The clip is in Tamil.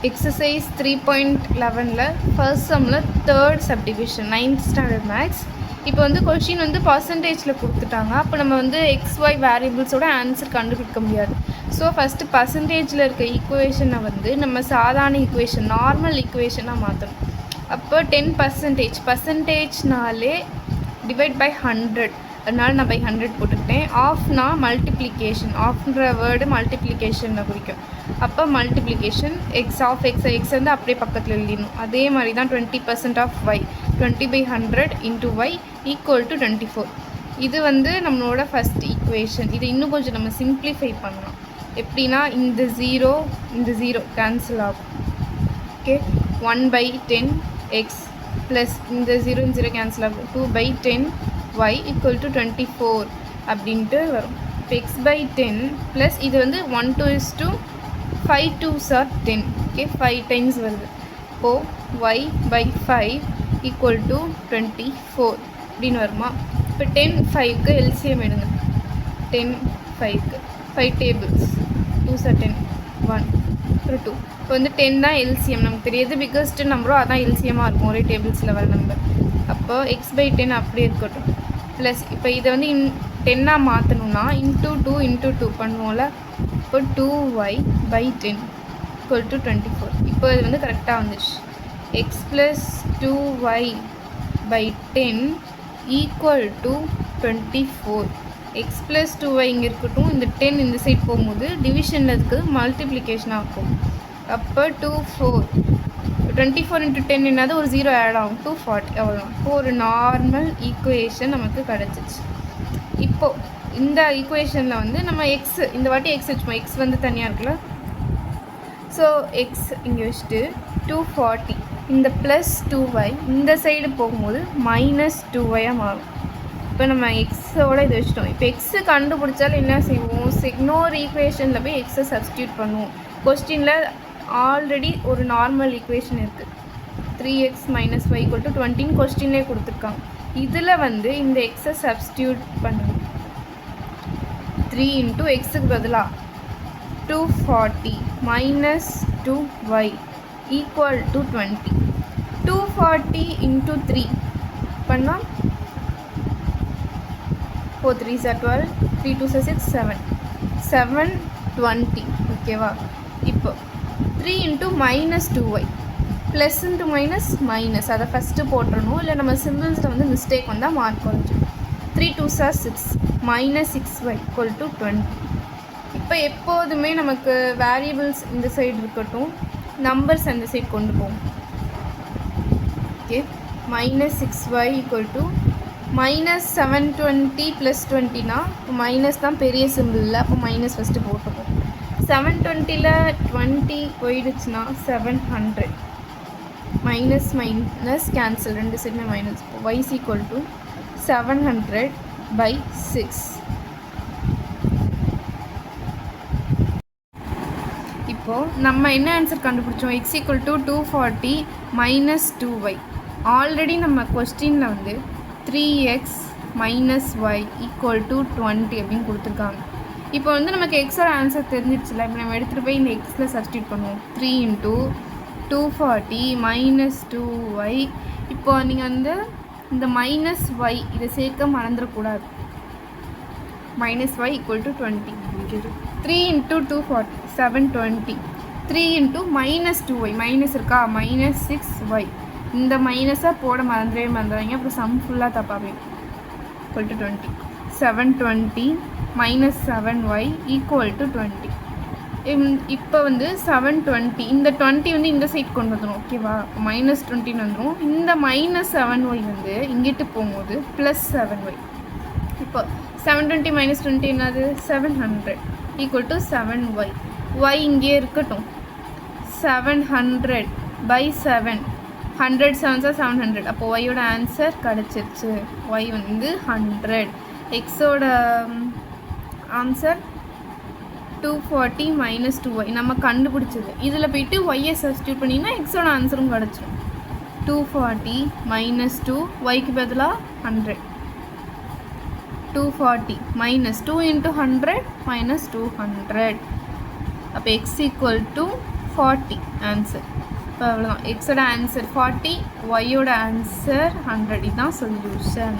Exercise 3.11 first sumல third subdivision 9th standard maths. இப்போ வந்து கொஸ்டின் வந்து பர்சன்டேஜில் கொடுத்துட்டாங்க. அப்போ நம்ம வந்து XY வேரியபிள்ஸோட ஆன்சர் கண்டுபிடிக்க முடியாது. ஸோ ஃபஸ்ட்டு பர்சன்டேஜில் இருக்க ஈக்குவேஷனை வந்து நம்ம சாதாரண ஈக்குவேஷன் நார்மல் ஈக்குவேஷனாக மாற்றணும். அப்போ 10% பர்சன்டேஜ்னாலே டிவைட் பை 100, அதனால நான் பை 100 போட்டுக்கிட்டேன். ஆஃப்னா மல்டிப்ளிகேஷன், ஆஃப்ன்ற வேர்டு மல்டிப்ளிகேஷனில் குறிக்கும். அப்போ மல்டிப்ளிகேஷன் எக்ஸ் ஆஃப் எக்ஸ் வந்து அப்படியே பக்கத்தில் எழுதிடணும். அதே மாதிரி தான் 20% of y 20/100 into y equal to 24. இது வந்து நம்மளோட ஃபஸ்ட் ஈக்குவேஷன். இது இன்னும் கொஞ்சம் நம்ம சிம்ப்ளிஃபை பண்ணலாம். எப்படின்னா இந்த ஜீரோ கேன்சல் ஆகும். ஓகே, 1/10x ப்ளஸ் இந்த 0 கேன்சல் ஆகும். 2/10y ஈக்குவல் டு 24 அப்படின்ட்டு வரும். இப்போ x/10 ப்ளஸ் இது வந்து 1 2 5 2s are 10. ஓகே, 5 டைம்ஸ் வருது. இப்போது y/5 ஈக்குவல் டு 24 அப்படின்னு வருமா? இப்போ 10 5க்கு எல்சிஎம் எடுங்க. 10 5க்கு 5 டேபிள்ஸ், 2s are 10, 1 அப்புறம் 2. இப்போ வந்து 10 தான் எல்சிஎம், நமக்கு தெரியாது. பிக்கஸ்ட் நம்பரோ அதான் எல்சிஎம்மாக இருக்கும் ஒரே டேபிள்ஸில் வர நம்பர். அப்போ x/10 அப்படியே இருக்கட்டும். ப்ளஸ் இப்போ இதை வந்து 10ஆக மாற்றணும்னா இன்ட்டு 2 பண்ணுவோம்ல. இப்போ 2y/10 ஈக்குவல் டு 24. இப்போ இது வந்து கரெக்டாக வந்துச்சு. x plus 2y/10 equal to 24. x plus 2y இங்கே இருக்கட்டும். இந்த 10 இந்த சைட் போகும்போது டிவிஷனில் இருக்குது, மல்டிப்ளிகேஷன் ஆகும். அப்போ 24 24 இன்ட்டு 10 என்னது, ஒரு 0 ஆட் ஆகும், 240. அவ்வளோதான். இப்போ ஒரு நார்மல் ஈக்குவேஷன் நமக்கு கிடச்சிச்சு. இப்போது இந்த ஈக்குவேஷனில் வந்து நம்ம எக்ஸ் இந்த வாட்டி எக்ஸ் வச்சுப்போம். எக்ஸ் வந்து தனியாக இருக்குல்ல. ஸோ எக்ஸ் இங்கே வச்சுட்டு 240, இந்த ப்ளஸ் 2y இந்த சைடு போகும்போது -2y மாறும். இப்போ நம்ம எக்ஸோட இது வச்சுட்டோம். இப்போ எக்ஸு கண்டுபிடிச்சாலும் என்ன செய்வோம், இன்னொரு ஈக்குவேஷனில் போய் எக்ஸை சப்ஸ்டியூட் பண்ணுவோம். கொஸ்டினில் ஆல்ரெடி ஒரு நார்மல் ஈக்குவேஷன் இருக்குது. 3x - y = 20 கொஸ்டின்லேயே கொடுத்துருக்காங்க. இதில் வந்து இந்த எக்ஸை சப்ஸ்டியூட் பண்ணுவோம். 3 இன்ட்டு எக்ஸுக்கு பதிலாக 240 - 2y ஈக்குவல் டு 20. 240 இன்ட்டு 3 பண்ணால் 4 3s are 12, 3 2s are 6, 720. ஓகேவா? இப்போ 3 into -2y plus into minus அதை ஃபஸ்ட்டு போட்டுறணும். இல்லை நம்ம சிம்பிள்ஸில் வந்து மிஸ்டேக் வந்தால் மார்க் குறைஞ்சிடும். 3 2s are 6 -6y = 20. இப்போ எப்போதுமே நமக்கு வேரியபிள்ஸ் இந்த சைடு இருக்கட்டும், நம்பர்ஸ் அந்த சைடு கொண்டு போகும். ஓகே, -6y = -720 + 20னா மைனஸ் தான் பெரிய சிம்பிளில். அப்போ மைனஸ் ஃபஸ்ட்டு போட்டுப்போம். 720ல் 20 போயிடுச்சுன்னா 700. மைனஸ் கேன்சல், ரெண்டு சைடுமே மைனஸ். y = 700/6. இப்போது நம்ம என்ன ஆன்சர் கண்டுபிடிச்சோம்? x = 240 - 2y. ஆல்ரெடி நம்ம கொஸ்டினில் வந்து 3x - y = 20 அப்படின்னு கொடுத்துருக்காங்க. இப்போ வந்து நமக்கு எக்ஸோட ஆன்சர் தெரிஞ்சிடுச்சுல. இப்போ நம்ம எடுத்துகிட்டு போய் இந்த எக்ஸில் சப்ஸ்டியூட் பண்ணுவோம். 3 இன்ட்டு 240 - 2y. இப்போ நீங்கள் வந்து இந்த -y இதை சேர்க்க மறந்துடக்கூடாது. -y = 20. 3 into 240 720. 3 into -2y minus இருக்கா, -6y. இந்த மைனஸாக போட மறந்துடாதீங்க, அப்புறம் சம் ஃபுல்லாக தப்பாக = 20. 720 - 7y = 20. இப்போ வந்து 720 இந்த 20 வந்து இந்த சைட் கொண்டு வந்துடும். ஓகேவா? -20 வந்துடும். இந்த -7y வந்து இங்கிட்டு போகும்போது +7y. இப்போ 720 - 20 என்னது, 700 = 7y. y இங்கே இருக்கட்டும். 700/7 100 7s are 700. அப்போ ஒய்யோட ஆன்சர் கிடச்சிருச்சு. y வந்து 100. எக்ஸோட ஆன்சர் 240 - 2y நம்ம கண்டுபிடிச்சது. இதில் போய்ட்டு ஒய்யை சப்ஸ்டியூட் பண்ணிங்கன்னா எக்ஸோட ஆன்சரும் கிடச்சிரும். 240 - 2 ஒய்க்கு பதிலாக 100. 240 - 2 × 100 - 200. அப்போ x = 40 ஆன்சர். இப்போ அவ்வளோதான். எக்ஸோட ஆன்சர் 40, ஒய்யோட ஆன்சர் 100. இதுதான் சொல்யூஷன்.